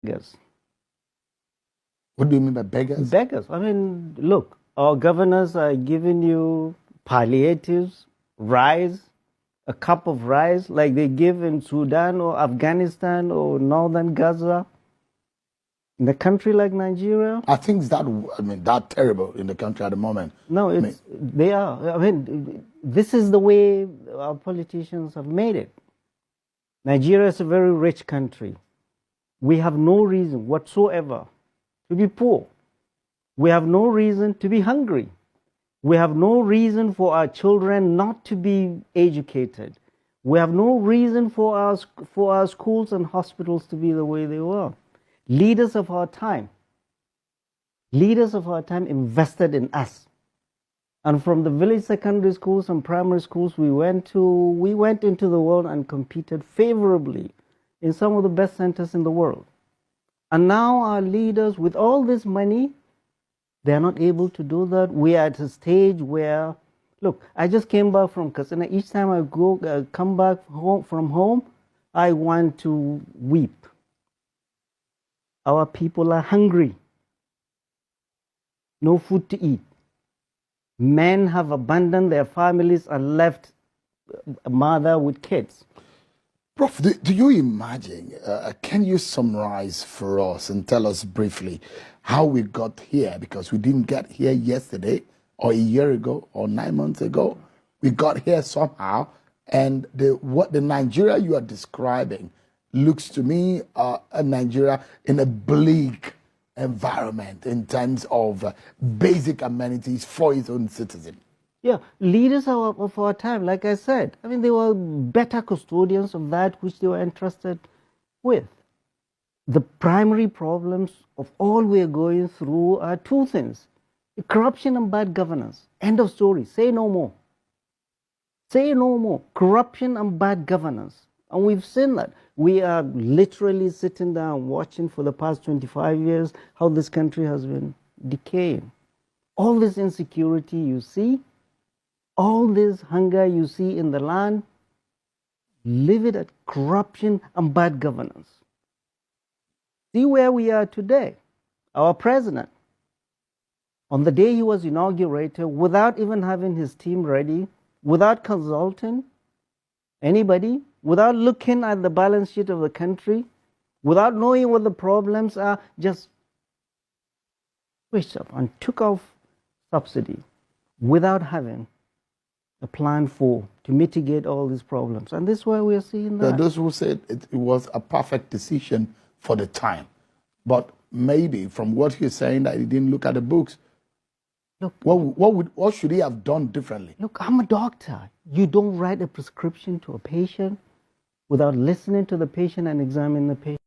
beggars. What do you mean by beggars? Beggars. I mean, look, our governors are giving you palliatives, rice, a cup of rice, like they give in Sudan or Afghanistan or northern Gaza. In a country like Nigeria, I think that terrible in the country at the moment. no, they are. I mean, this is the way our politicians have made it. Nigeria is a very rich country. We have no reason whatsoever to be poor. We have no reason to be hungry. We have no reason for our children not to be educated. We have no reason for our schools and hospitals to be the way they were. Leaders of our time invested in us. And from the village secondary schools and primary schools we went into the world and competed favorably in some of the best centers in the world. And now our leaders, with all this money, they are not able to do that. We are at a stage where, look, I just came back from Katsina. Each time I come back from home, I want to weep. Our people are hungry. No food to eat. Men have abandoned their families and left a mother with kids. Prof, do you imagine, can you summarize for us and tell us briefly how we got here? Because we didn't get here yesterday or a year ago or 9 months ago. We got here somehow, and what the Nigeria you are describing looks to me a Nigeria in a bleak environment in terms of basic amenities for its own citizen. Yeah, leaders of our time, like I said, I mean, they were better custodians of that which they were entrusted with. The primary problems of all we are going through are two things: corruption and bad governance. End of story. Say no more. Say no more. Corruption and bad governance. And we've seen that. We are literally sitting down watching for the past 25 years how this country has been decaying. All this insecurity you see, all this hunger you see in the land, leave it at corruption and bad governance. See where we are today. Our president, on the day he was inaugurated, without even having his team ready, without consulting anybody, without looking at the balance sheet of the country, without knowing what the problems are, just switched up and took off subsidy without having a plan to mitigate all these problems. And this is why we are seeing that. Those who said it was a perfect decision for the time. But maybe from what you're saying that he didn't look at the books, look, what should he have done differently? Look, I'm a doctor. You don't write a prescription to a patient without listening to the patient and examining the patient.